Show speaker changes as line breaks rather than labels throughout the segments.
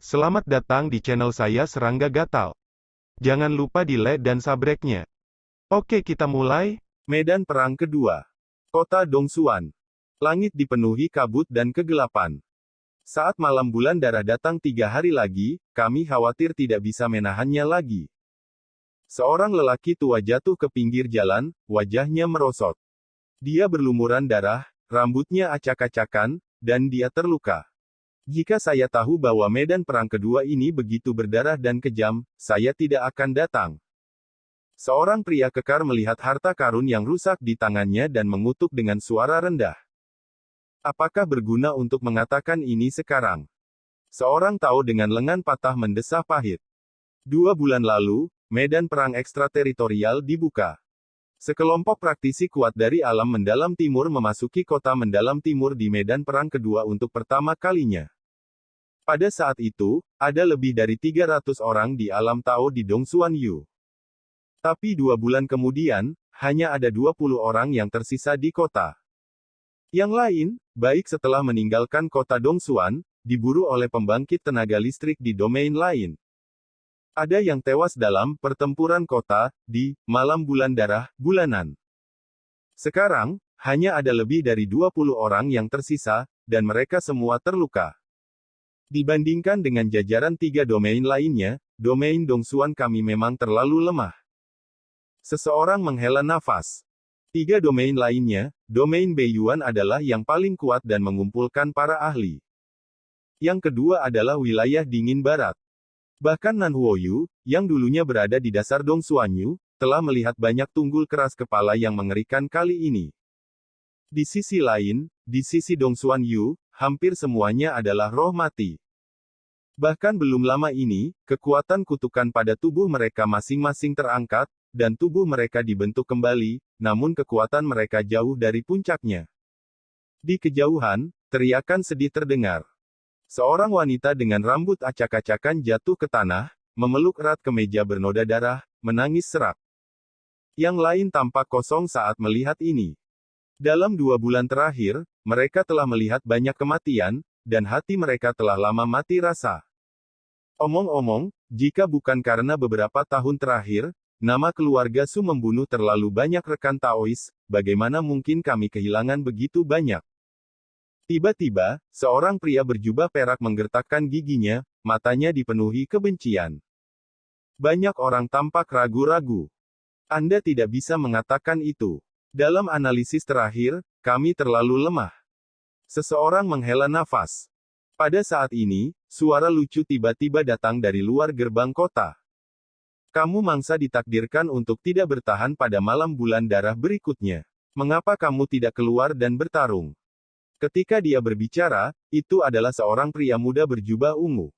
Selamat datang di channel saya Serangga Gatal. Jangan lupa di like dan subscribe-nya. Oke, kita mulai.
Medan Perang Kedua. Kota Dongsuan. Langit dipenuhi kabut dan kegelapan. Saat malam bulan darah datang 3 hari lagi, kami khawatir tidak bisa menahannya lagi. Seorang lelaki tua jatuh ke pinggir jalan, wajahnya merosot. Dia berlumuran darah, rambutnya acak-acakan, dan dia terluka. Jika saya tahu bahwa medan perang kedua ini begitu berdarah dan kejam, saya tidak akan datang. Seorang pria kekar melihat harta karun yang rusak di tangannya dan mengutuk dengan suara rendah. Apakah berguna untuk mengatakan ini sekarang? Seorang tahu dengan lengan patah mendesah pahit. 2 bulan lalu, medan perang ekstrateritorial dibuka. Sekelompok praktisi kuat dari alam mendalam timur memasuki kota mendalam timur di medan perang kedua untuk pertama kalinya. Pada saat itu, ada lebih dari 300 orang di alam Tao di Dongsuan Yu. Tapi 2 bulan kemudian, hanya ada 20 orang yang tersisa di kota. Yang lain, baik setelah meninggalkan kota Dongsuan, diburu oleh pembangkit tenaga listrik di domain lain. Ada yang tewas dalam pertempuran kota, di malam bulan darah, bulanan. Sekarang, hanya ada lebih dari 20 orang yang tersisa, dan mereka semua terluka. Dibandingkan dengan jajaran 3 domain lainnya, domain Dongsuan kami memang terlalu lemah. Seseorang menghela nafas. 3 domain lainnya, domain Beiyuan adalah yang paling kuat dan mengumpulkan para ahli. Yang kedua adalah wilayah dingin barat. Bahkan Nanhuoyu, yang dulunya berada di dasar Dongsuan Yu, telah melihat banyak tunggul keras kepala yang mengerikan kali ini. Di sisi lain, di sisi Dongsuan Yu, hampir semuanya adalah roh mati. Bahkan belum lama ini, kekuatan kutukan pada tubuh mereka masing-masing terangkat, dan tubuh mereka dibentuk kembali, namun kekuatan mereka jauh dari puncaknya. Di kejauhan, teriakan sedih terdengar. Seorang wanita dengan rambut acak-acakan jatuh ke tanah, memeluk erat kemeja bernoda darah, menangis serak. Yang lain tampak kosong saat melihat ini. Dalam 2 bulan terakhir, mereka telah melihat banyak kematian, dan hati mereka telah lama mati rasa. Omong-omong, jika bukan karena beberapa tahun terakhir, nama keluarga Su membunuh terlalu banyak rekan Taois, bagaimana mungkin kami kehilangan begitu banyak? Tiba-tiba, seorang pria berjubah perak menggertakkan giginya, matanya dipenuhi kebencian. Banyak orang tampak ragu-ragu. Anda tidak bisa mengatakan itu. Dalam analisis terakhir, kami terlalu lemah. Seseorang menghela nafas. Pada saat ini, suara lucu tiba-tiba datang dari luar gerbang kota. Kamu mangsa ditakdirkan untuk tidak bertahan pada malam bulan darah berikutnya. Mengapa kamu tidak keluar dan bertarung? Ketika dia berbicara, itu adalah seorang pria muda berjubah ungu.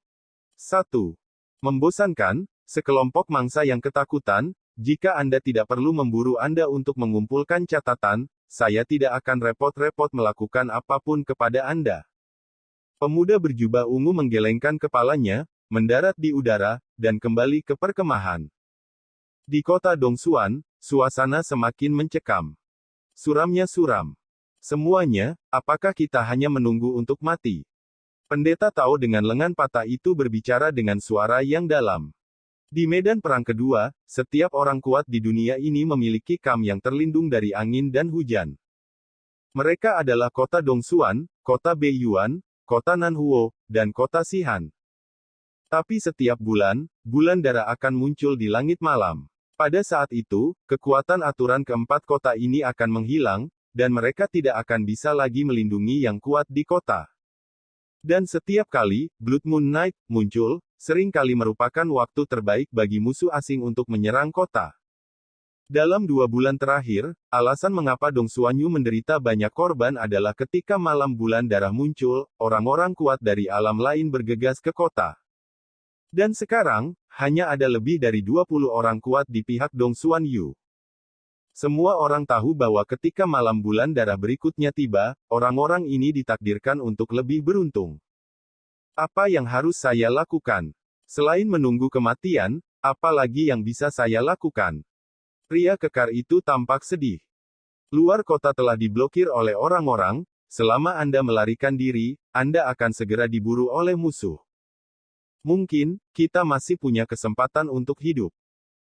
1. Membosankan, sekelompok mangsa yang ketakutan, jika Anda tidak perlu memburu Anda untuk mengumpulkan catatan, saya tidak akan repot-repot melakukan apapun kepada Anda. Pemuda berjubah ungu menggelengkan kepalanya, mendarat di udara, dan kembali ke perkemahan. Di kota Dongsuan, suasana semakin mencekam. Suramnya suram. Semuanya, apakah kita hanya menunggu untuk mati? Pendeta Tao dengan lengan patah itu berbicara dengan suara yang dalam. Di medan perang kedua, setiap orang kuat di dunia ini memiliki kam yang terlindung dari angin dan hujan. Mereka adalah kota Dongsuan, kota Beiyuan, kota Nanhuo, dan kota Xihan. Tapi setiap bulan, bulan darah akan muncul di langit malam. Pada saat itu, kekuatan aturan keempat kota ini akan menghilang, dan mereka tidak akan bisa lagi melindungi yang kuat di kota. Dan setiap kali Blood Moon Night muncul, sering kali merupakan waktu terbaik bagi musuh asing untuk menyerang kota. Dalam 2 bulan terakhir, alasan mengapa Dongsuan Yu menderita banyak korban adalah ketika malam bulan darah muncul, orang-orang kuat dari alam lain bergegas ke kota. Dan sekarang, hanya ada lebih dari 20 orang kuat di pihak Dongsuan Yu. Semua orang tahu bahwa ketika malam bulan darah berikutnya tiba, orang-orang ini ditakdirkan untuk lebih beruntung. Apa yang harus saya lakukan? Selain menunggu kematian, apa lagi yang bisa saya lakukan? Pria kekar itu tampak sedih. Luar kota telah diblokir oleh orang-orang, selama Anda melarikan diri, Anda akan segera diburu oleh musuh. Mungkin, kita masih punya kesempatan untuk hidup.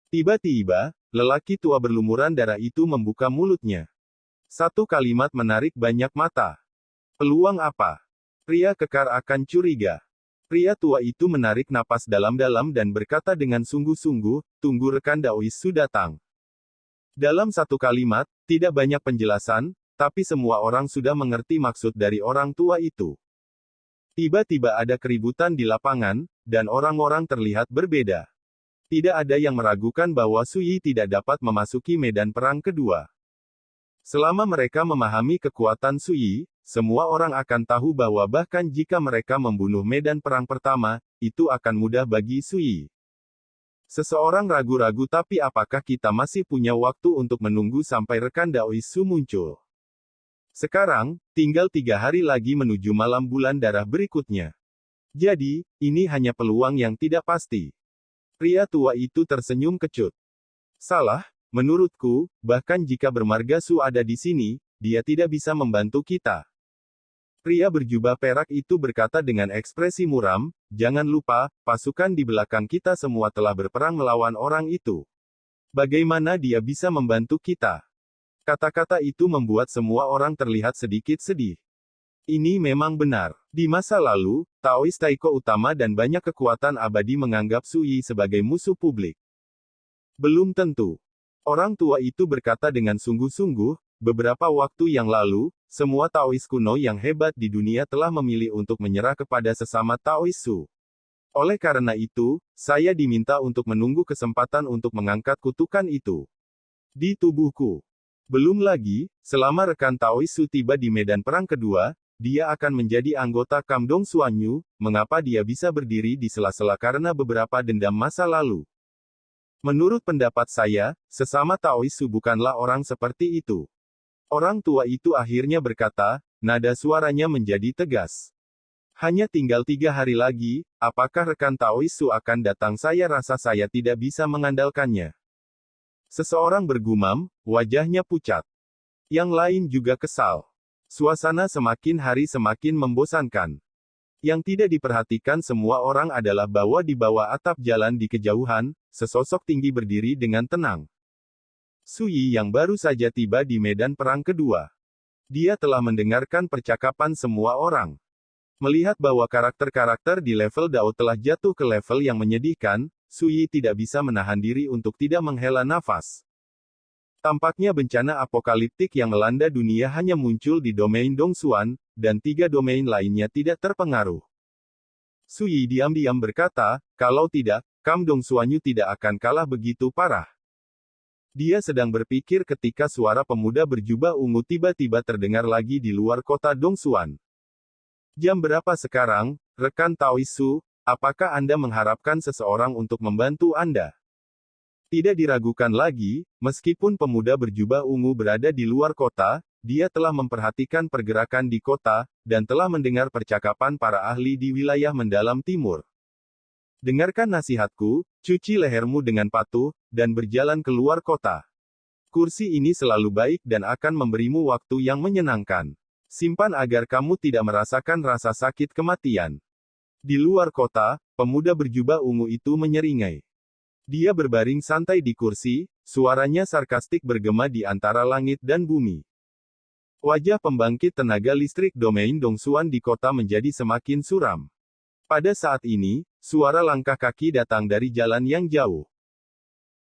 Tiba-tiba, lelaki tua berlumuran darah itu membuka mulutnya. Satu kalimat menarik banyak mata. Peluang apa? Pria kekar akan curiga. Pria tua itu menarik napas dalam-dalam dan berkata dengan sungguh-sungguh, tunggu rekan Daoisu datang. Dalam satu kalimat, tidak banyak penjelasan, tapi semua orang sudah mengerti maksud dari orang tua itu. Tiba-tiba ada keributan di lapangan, dan orang-orang terlihat berbeda. Tidak ada yang meragukan bahwa Sui tidak dapat memasuki medan perang kedua. Selama mereka memahami kekuatan Sui, semua orang akan tahu bahwa bahkan jika mereka membunuh medan perang pertama, itu akan mudah bagi Sui. Seseorang ragu-ragu, tapi apakah kita masih punya waktu untuk menunggu sampai rekan Daoisu muncul? Sekarang, tinggal 3 hari lagi menuju malam bulan darah berikutnya. Jadi, ini hanya peluang yang tidak pasti. Pria tua itu tersenyum kecut. Salah, menurutku, bahkan jika bermarga Su ada di sini, dia tidak bisa membantu kita. Pria berjubah perak itu berkata dengan ekspresi muram, jangan lupa, pasukan di belakang kita semua telah berperang melawan orang itu. Bagaimana dia bisa membantu kita? Kata-kata itu membuat semua orang terlihat sedikit sedih. Ini memang benar. Di masa lalu, Taois Taiko utama dan banyak kekuatan abadi menganggap Sui sebagai musuh publik. Belum tentu. Orang tua itu berkata dengan sungguh-sungguh, beberapa waktu yang lalu, semua Taois kuno yang hebat di dunia telah memilih untuk menyerah kepada sesama Taois Su. Oleh karena itu, saya diminta untuk menunggu kesempatan untuk mengangkat kutukan itu di tubuhku. Belum lagi, selama rekan Taois Su tiba di medan perang kedua, dia akan menjadi anggota Kamdong Suanyu. Mengapa dia bisa berdiri di sela-sela? Karena beberapa dendam masa lalu. Menurut pendapat saya, sesama Taois Su bukanlah orang seperti itu. Orang tua itu akhirnya berkata, nada suaranya menjadi tegas. Hanya tinggal 3 hari lagi, apakah rekan Taois Su akan datang? Saya rasa saya tidak bisa mengandalkannya. Seseorang bergumam, wajahnya pucat. Yang lain juga kesal. Suasana semakin hari semakin membosankan. Yang tidak diperhatikan semua orang adalah bahwa di bawah atap jalan di kejauhan, sesosok tinggi berdiri dengan tenang. Sui yang baru saja tiba di medan perang kedua. Dia telah mendengarkan percakapan semua orang. Melihat bahwa karakter-karakter di level Dao telah jatuh ke level yang menyedihkan, Sui tidak bisa menahan diri untuk tidak menghela nafas. Tampaknya bencana apokaliptik yang melanda dunia hanya muncul di domain Dongsuan, dan 3 domain lainnya tidak terpengaruh. Sui diam-diam berkata, kalau tidak, Kam Dongsuanyu tidak akan kalah begitu parah. Dia sedang berpikir ketika suara pemuda berjubah ungu tiba-tiba terdengar lagi di luar kota Dongsuan. Jam berapa sekarang, rekan Taois Su? Apakah Anda mengharapkan seseorang untuk membantu Anda? Tidak diragukan lagi, meskipun pemuda berjubah ungu berada di luar kota, dia telah memperhatikan pergerakan di kota, dan telah mendengar percakapan para ahli di wilayah mendalam timur. Dengarkan nasihatku, cuci lehermu dengan patuh, dan berjalan keluar kota. Kursi ini selalu baik dan akan memberimu waktu yang menyenangkan. Simpan agar kamu tidak merasakan rasa sakit kematian. Di luar kota, pemuda berjubah ungu itu menyeringai. Dia berbaring santai di kursi, suaranya sarkastik bergema di antara langit dan bumi. Wajah pembangkit tenaga listrik domain Dongsuan di kota menjadi semakin suram. Pada saat ini, suara langkah kaki datang dari jalan yang jauh.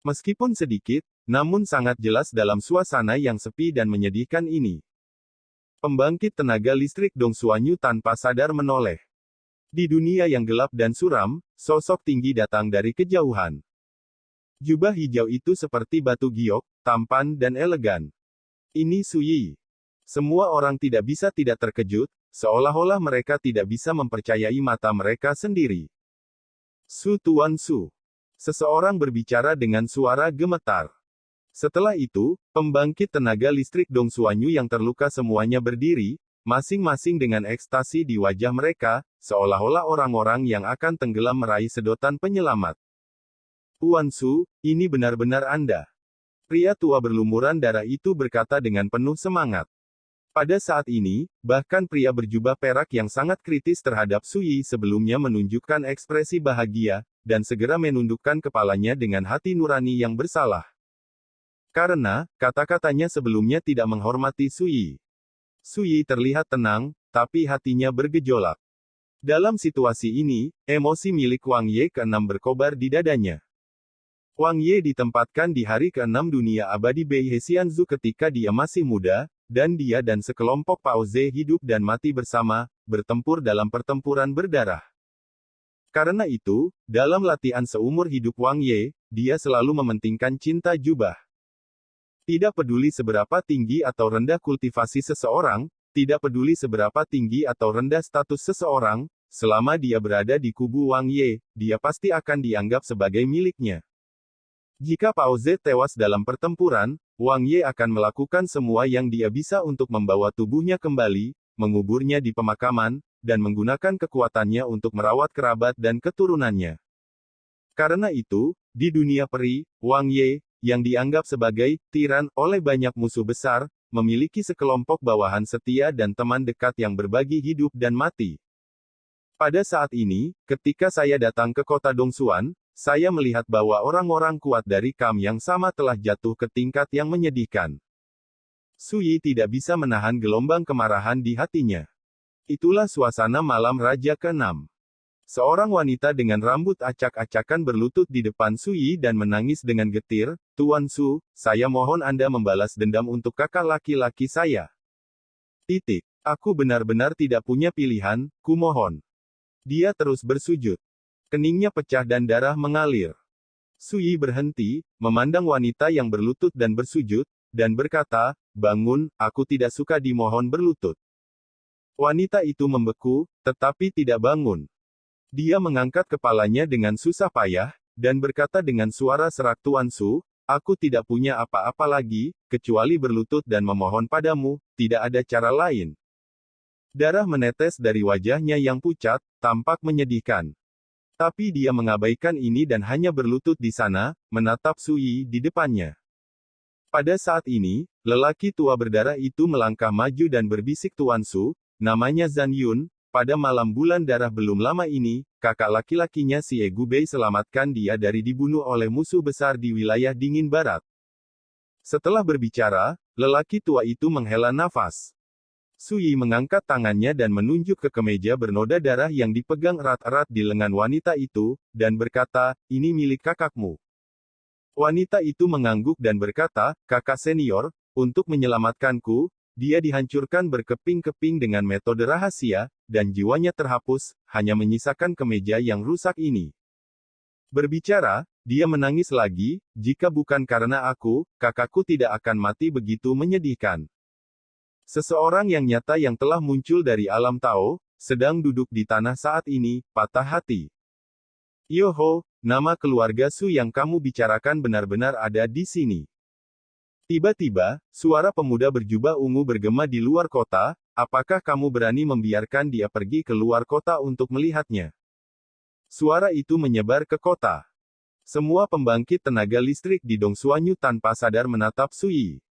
Meskipun sedikit, namun sangat jelas dalam suasana yang sepi dan menyedihkan ini. Pembangkit tenaga listrik Dongsuanyu tanpa sadar menoleh. Di dunia yang gelap dan suram, sosok tinggi datang dari kejauhan. Jubah hijau itu seperti batu giok, tampan dan elegan. Ini Sui. Semua orang tidak bisa tidak terkejut, seolah-olah mereka tidak bisa mempercayai mata mereka sendiri. Su Tuan Su. Seseorang berbicara dengan suara gemetar. Setelah itu, pembangkit tenaga listrik Dongsuanyu yang terluka semuanya berdiri, masing-masing dengan ekstasi di wajah mereka, seolah-olah orang-orang yang akan tenggelam meraih sedotan penyelamat. Tuan Su, ini benar-benar Anda. Pria tua berlumuran darah itu berkata dengan penuh semangat. Pada saat ini, bahkan pria berjubah perak yang sangat kritis terhadap Sui sebelumnya menunjukkan ekspresi bahagia, dan segera menundukkan kepalanya dengan hati nurani yang bersalah. Karena, kata-katanya sebelumnya tidak menghormati Sui. Sui terlihat tenang, tapi hatinya bergejolak. Dalam situasi ini, emosi milik Wang Ye ke-6 berkobar di dadanya. Wang Ye ditempatkan di hari ke-6 dunia abadi Bei Hesianzu ketika dia masih muda, dan dia dan sekelompok Pao Ze hidup dan mati bersama, bertempur dalam pertempuran berdarah. Karena itu, dalam latihan seumur hidup Wang Ye, dia selalu mementingkan cinta jubah. Tidak peduli seberapa tinggi atau rendah kultivasi seseorang, tidak peduli seberapa tinggi atau rendah status seseorang, selama dia berada di kubu Wang Ye, dia pasti akan dianggap sebagai miliknya. Jika Pao Ze tewas dalam pertempuran, Wang Ye akan melakukan semua yang dia bisa untuk membawa tubuhnya kembali, menguburnya di pemakaman, dan menggunakan kekuatannya untuk merawat kerabat dan keturunannya. Karena itu, di dunia peri, Wang Ye, yang dianggap sebagai tiran oleh banyak musuh besar, memiliki sekelompok bawahan setia dan teman dekat yang berbagi hidup dan mati. Pada saat ini, ketika saya datang ke kota Dongsuan, saya melihat bahwa orang-orang kuat dari Kam yang sama telah jatuh ke tingkat yang menyedihkan. Sui tidak bisa menahan gelombang kemarahan di hatinya. Itulah suasana malam Raja ke-6. Seorang wanita dengan rambut acak-acakan berlutut di depan Sui dan menangis dengan getir, "Tuan Su, saya mohon Anda membalas dendam untuk kakak laki-laki saya. Aku benar-benar tidak punya pilihan, kumohon." Dia terus bersujud. Keningnya pecah dan darah mengalir. Sui berhenti, memandang wanita yang berlutut dan bersujud, dan berkata, "Bangun, aku tidak suka dimohon berlutut." Wanita itu membeku, tetapi tidak bangun. Dia mengangkat kepalanya dengan susah payah, dan berkata dengan suara serak, "Tuan Su, aku tidak punya apa-apa lagi, kecuali berlutut dan memohon padamu, tidak ada cara lain." Darah menetes dari wajahnya yang pucat, tampak menyedihkan. Tapi dia mengabaikan ini dan hanya berlutut di sana, menatap Sui di depannya. Pada saat ini, lelaki tua berdarah itu melangkah maju dan berbisik, "Tuan Su, namanya Zhan Yun, pada malam bulan darah belum lama ini, kakak laki-lakinya si Gubei selamatkan dia dari dibunuh oleh musuh besar di wilayah dingin barat." Setelah berbicara, lelaki tua itu menghela nafas. Sui mengangkat tangannya dan menunjuk ke kemeja bernoda darah yang dipegang erat-erat di lengan wanita itu, dan berkata, "Ini milik kakakmu." Wanita itu mengangguk dan berkata, "Kakak senior, untuk menyelamatkanku, dia dihancurkan berkeping-keping dengan metode rahasia, dan jiwanya terhapus, hanya menyisakan kemeja yang rusak ini." Berbicara, dia menangis lagi, "Jika bukan karena aku, kakakku tidak akan mati begitu menyedihkan." Seseorang yang nyata yang telah muncul dari alam Tao, sedang duduk di tanah saat ini, patah hati. "Yoho, nama keluarga Su yang kamu bicarakan benar-benar ada di sini." Tiba-tiba, suara pemuda berjubah ungu bergema di luar kota, "Apakah kamu berani membiarkan dia pergi ke luar kota untuk melihatnya?" Suara itu menyebar ke kota. Semua pembangkit tenaga listrik di Dongsuanyu tanpa sadar menatap Sui.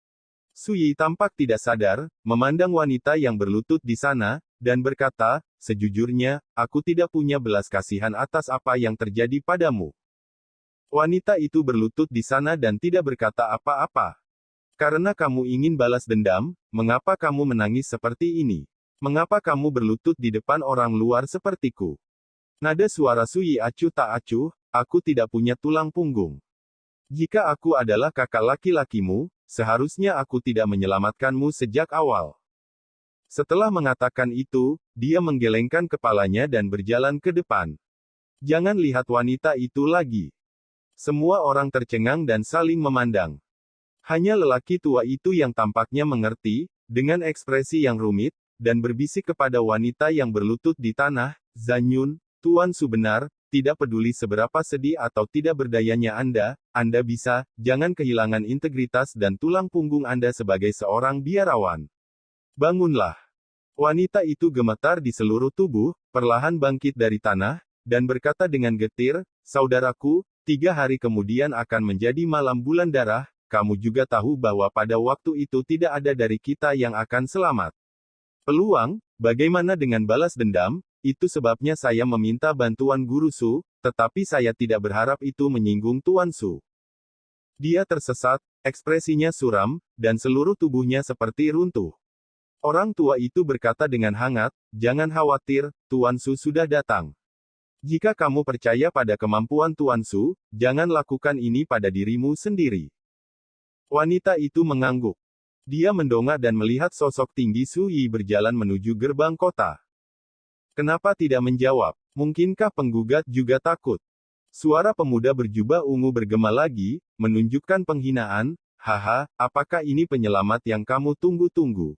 Sui tampak tidak sadar, memandang wanita yang berlutut di sana, dan berkata, "Sejujurnya, aku tidak punya belas kasihan atas apa yang terjadi padamu." Wanita itu berlutut di sana dan tidak berkata apa-apa. "Karena kamu ingin balas dendam, mengapa kamu menangis seperti ini? Mengapa kamu berlutut di depan orang luar sepertiku?" Nada suara Sui acuh tak acuh, "Aku tidak punya tulang punggung. Jika aku adalah kakak laki-lakimu, seharusnya aku tidak menyelamatkanmu sejak awal." Setelah mengatakan itu, dia menggelengkan kepalanya dan berjalan ke depan. Jangan lihat wanita itu lagi. Semua orang tercengang dan saling memandang. Hanya lelaki tua itu yang tampaknya mengerti, dengan ekspresi yang rumit, dan berbisik kepada wanita yang berlutut di tanah, "Zhan Yun, Tuan Su benar, tidak peduli seberapa sedih atau tidak berdayanya Anda bisa, jangan kehilangan integritas dan tulang punggung Anda sebagai seorang biarawan. Bangunlah." Wanita itu gemetar di seluruh tubuh, perlahan bangkit dari tanah, dan berkata dengan getir, "Saudaraku, 3 hari kemudian akan menjadi malam bulan darah, kamu juga tahu bahwa pada waktu itu tidak ada dari kita yang akan selamat. Peluang, bagaimana dengan balas dendam? Itu sebabnya saya meminta bantuan Guru Su, tetapi saya tidak berharap itu menyinggung Tuan Su. Dia tersesat, ekspresinya suram, dan seluruh tubuhnya seperti runtuh. Orang tua itu berkata dengan hangat, "Jangan khawatir, Tuan Su sudah datang. Jika kamu percaya pada kemampuan Tuan Su, jangan lakukan ini pada dirimu sendiri." Wanita itu mengangguk. Dia mendongak dan melihat sosok tinggi Su Yi berjalan menuju gerbang kota. Kenapa tidak menjawab? Mungkinkah penggugat juga takut? Suara pemuda berjubah ungu bergema lagi, menunjukkan penghinaan. "Haha, apakah ini penyelamat yang kamu tunggu-tunggu?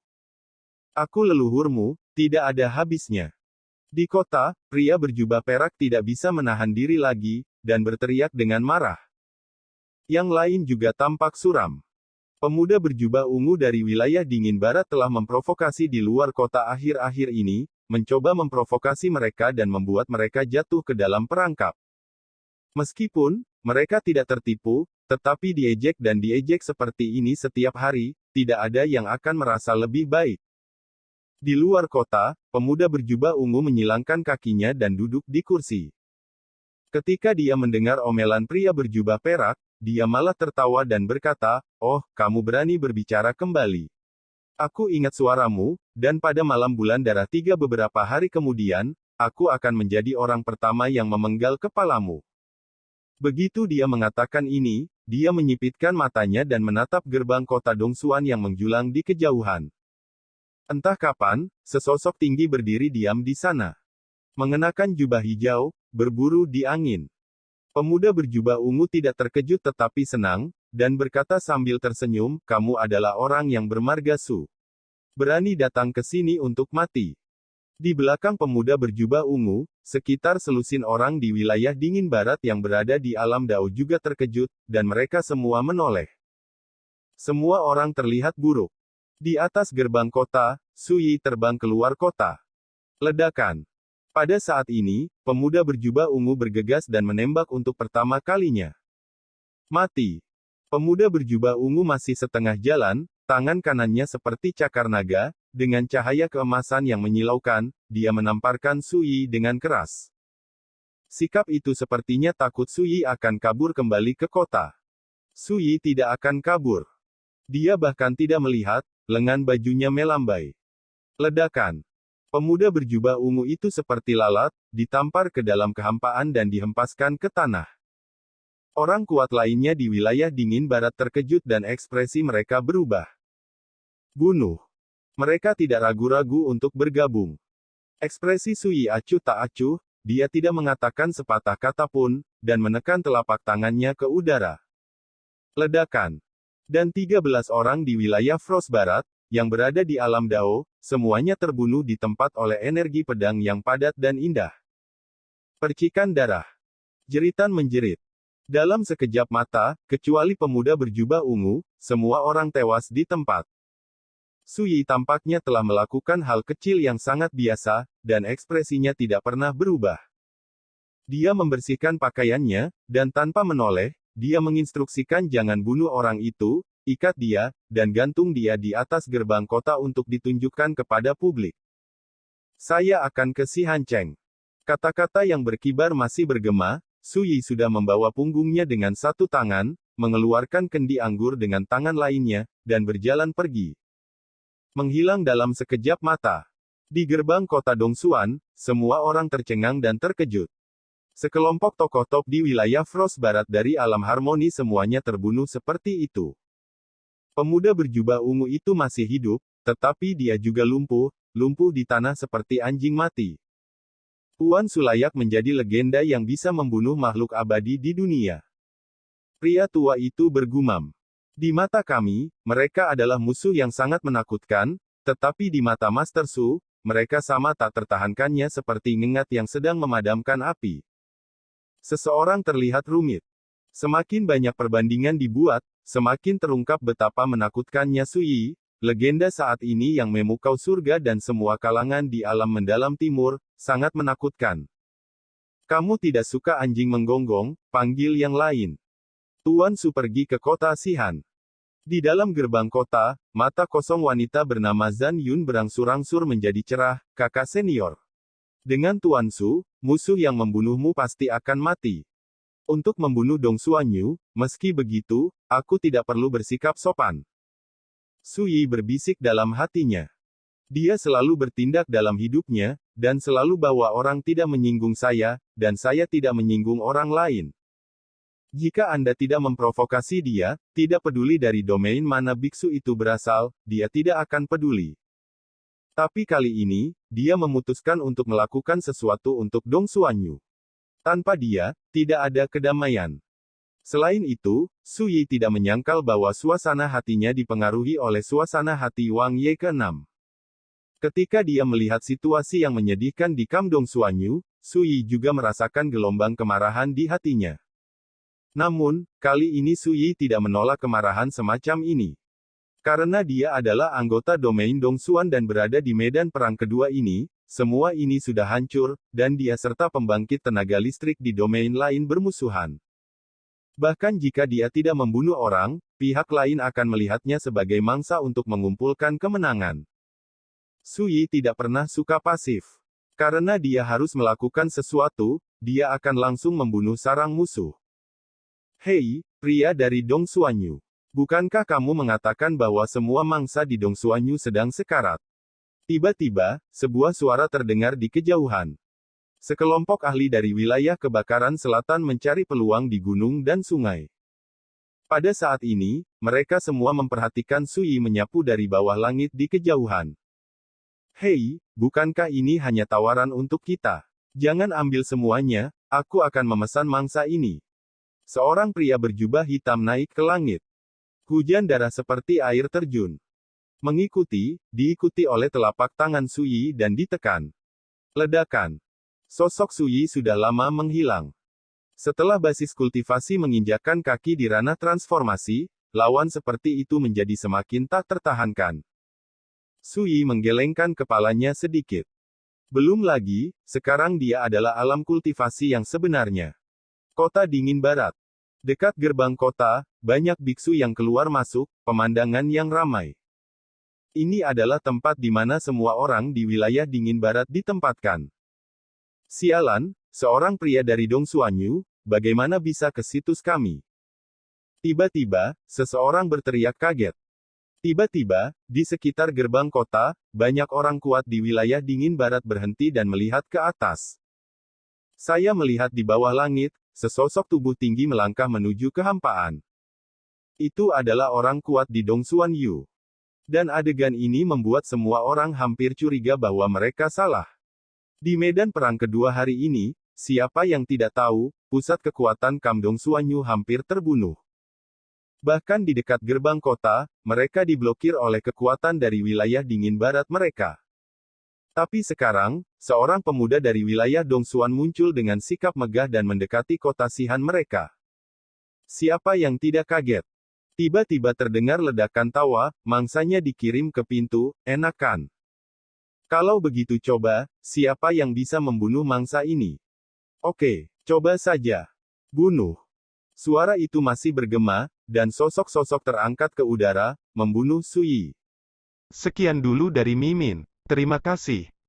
Aku leluhurmu, tidak ada habisnya." Di kota, pria berjubah perak tidak bisa menahan diri lagi, dan berteriak dengan marah. Yang lain juga tampak suram. Pemuda berjubah ungu dari wilayah dingin barat telah memprovokasi di luar kota akhir-akhir ini, mencoba memprovokasi mereka dan membuat mereka jatuh ke dalam perangkap. Meskipun mereka tidak tertipu, tetapi diejek dan diejek seperti ini setiap hari, tidak ada yang akan merasa lebih baik. Di luar kota, pemuda berjubah ungu menyilangkan kakinya dan duduk di kursi. Ketika dia mendengar omelan pria berjubah perak, dia malah tertawa dan berkata, "Oh, kamu berani berbicara kembali. Aku ingat suaramu, dan pada malam bulan darah 3 beberapa hari kemudian, aku akan menjadi orang pertama yang memenggal kepalamu." Begitu dia mengatakan ini, dia menyipitkan matanya dan menatap gerbang kota Dongsuan yang menjulang di kejauhan. Entah kapan, sesosok tinggi berdiri diam di sana. Mengenakan jubah hijau, berburu di angin. Pemuda berjubah ungu tidak terkejut tetapi senang, dan berkata sambil tersenyum, "Kamu adalah orang yang bermarga Su. Berani datang ke sini untuk mati." Di belakang pemuda berjubah ungu, sekitar selusin orang di wilayah dingin barat yang berada di alam Dao juga terkejut, dan mereka semua menoleh. Semua orang terlihat buruk. Di atas gerbang kota, Su Yi terbang keluar kota. Ledakan. Pada saat ini, pemuda berjubah ungu bergegas dan menembak untuk pertama kalinya. Mati. Pemuda berjubah ungu masih setengah jalan, tangan kanannya seperti cakar naga, dengan cahaya keemasan yang menyilaukan, dia menamparkan Su Yi dengan keras. Sikap itu sepertinya takut Su Yi akan kabur kembali ke kota. Su Yi tidak akan kabur. Dia bahkan tidak melihat, lengan bajunya melambai. Ledakan. Pemuda berjubah ungu itu seperti lalat, ditampar ke dalam kehampaan dan dihempaskan ke tanah. Orang kuat lainnya di wilayah dingin barat terkejut dan ekspresi mereka berubah. Bunuh. Mereka tidak ragu-ragu untuk bergabung. Ekspresi Su Yi acuh tak acuh, dia tidak mengatakan sepatah kata pun, dan menekan telapak tangannya ke udara. Ledakan. Dan 13 orang di wilayah Frost Barat, yang berada di alam Dao, semuanya terbunuh di tempat oleh energi pedang yang padat dan indah. Percikan darah. Jeritan menjerit. Dalam sekejap mata, kecuali pemuda berjubah ungu, semua orang tewas di tempat. Su Yi tampaknya telah melakukan hal kecil yang sangat biasa, dan ekspresinya tidak pernah berubah. Dia membersihkan pakaiannya, dan tanpa menoleh, dia menginstruksikan jangan bunuh orang itu, ikat dia, dan gantung dia di atas gerbang kota untuk ditunjukkan kepada publik. "Saya akan ke Si Hanceng." Kata-kata yang berkibar masih bergema, Su Yi sudah membawa punggungnya dengan satu tangan, mengeluarkan kendi anggur dengan tangan lainnya, dan berjalan pergi. Menghilang dalam sekejap mata. Di gerbang kota Dongsuan, semua orang tercengang dan terkejut. Sekelompok tokoh top di wilayah Frost Barat dari alam harmoni semuanya terbunuh seperti itu. Pemuda berjubah ungu itu masih hidup, tetapi dia juga lumpuh di tanah seperti anjing mati. Tuan Su layak menjadi legenda yang bisa membunuh makhluk abadi di dunia. Pria tua itu bergumam. Di mata kami, mereka adalah musuh yang sangat menakutkan, tetapi di mata Master Su, mereka sama tak tertahankannya seperti ngengat yang sedang memadamkan api. Seseorang terlihat rumit. Semakin banyak perbandingan dibuat, semakin terungkap betapa menakutkannya Su Yi, legenda saat ini yang memukau surga dan semua kalangan di alam mendalam timur, sangat menakutkan. "Kamu tidak suka anjing menggonggong, panggil yang lain." Tuan Su pergi ke kota Sihan. Di dalam gerbang kota, mata kosong wanita bernama Zhan Yun berangsur-angsur menjadi cerah, kakak senior. Dengan Tuan Su, musuh yang membunuhmu pasti akan mati. Untuk membunuh Dong Xuanyu, meski begitu, aku tidak perlu bersikap sopan. Su Yi berbisik dalam hatinya. Dia selalu bertindak dalam hidupnya, dan selalu bahwa orang tidak menyinggung saya, dan saya tidak menyinggung orang lain. Jika Anda tidak memprovokasi dia, tidak peduli dari domain mana biksu itu berasal, dia tidak akan peduli. Tapi kali ini, dia memutuskan untuk melakukan sesuatu untuk Dong Xuanyu. Tanpa dia, tidak ada kedamaian. Selain itu, Su Yi tidak menyangkal bahwa suasana hatinya dipengaruhi oleh suasana hati Wang Ye ke-6. Ketika dia melihat situasi yang menyedihkan di kamp Dong Xuanyu, Su Yi juga merasakan gelombang kemarahan di hatinya. Namun, kali ini Su Yi tidak menolak kemarahan semacam ini. Karena dia adalah anggota domain Dong Xuan dan berada di medan perang kedua ini, semua ini sudah hancur, dan dia serta pembangkit tenaga listrik di domain lain bermusuhan. Bahkan jika dia tidak membunuh orang, pihak lain akan melihatnya sebagai mangsa untuk mengumpulkan kemenangan. Su Yi tidak pernah suka pasif. Karena dia harus melakukan sesuatu, dia akan langsung membunuh sarang musuh. Hei, pria dari Dong Xuanyu. Bukankah kamu mengatakan bahwa semua mangsa di Dong Xuanyu sedang sekarat? Tiba-tiba, sebuah suara terdengar di kejauhan. Sekelompok ahli dari wilayah kebakaran selatan mencari peluang di gunung dan sungai. Pada saat ini, mereka semua memperhatikan Su Yi menyapu dari bawah langit di kejauhan. Hei, bukankah ini hanya tawaran untuk kita? Jangan ambil semuanya, aku akan memesan mangsa ini. Seorang pria berjubah hitam naik ke langit. Hujan darah seperti air terjun. Diikuti oleh telapak tangan Su Yi dan ditekan. Ledakan. Sosok Su Yi sudah lama menghilang. Setelah basis kultivasi menginjakkan kaki di ranah transformasi, lawan seperti itu menjadi semakin tak tertahankan. Su Yi menggelengkan kepalanya sedikit. Belum lagi, sekarang dia adalah alam kultivasi yang sebenarnya. Kota dingin barat. Dekat gerbang kota, banyak biksu yang keluar masuk, pemandangan yang ramai. Ini adalah tempat di mana semua orang di wilayah dingin barat ditempatkan. Sialan, seorang pria dari Dong Xuanyu, bagaimana bisa ke situs kami? Tiba-tiba, seseorang berteriak kaget. Tiba-tiba, di sekitar gerbang kota, banyak orang kuat di wilayah dingin barat berhenti dan melihat ke atas. Saya melihat di bawah langit, sesosok tubuh tinggi melangkah menuju kehampaan. Itu adalah orang kuat di Dong Xuanyu. Dan adegan ini membuat semua orang hampir curiga bahwa mereka salah. Di medan perang kedua hari ini, siapa yang tidak tahu, pusat kekuatan kamp Dong Xuanyu hampir terbunuh. Bahkan di dekat gerbang kota, mereka diblokir oleh kekuatan dari wilayah dingin barat mereka. Tapi sekarang, seorang pemuda dari wilayah Dong Xuan muncul dengan sikap megah dan mendekati kota Sihan mereka. Siapa yang tidak kaget? Tiba-tiba terdengar ledakan tawa, mangsanya dikirim ke pintu, enakan. Kalau begitu coba, siapa yang bisa membunuh mangsa ini? Oke, coba saja. Bunuh. Suara itu masih bergema, dan sosok-sosok terangkat ke udara, membunuh Su Yi.
Sekian dulu dari Mimin. Terima kasih.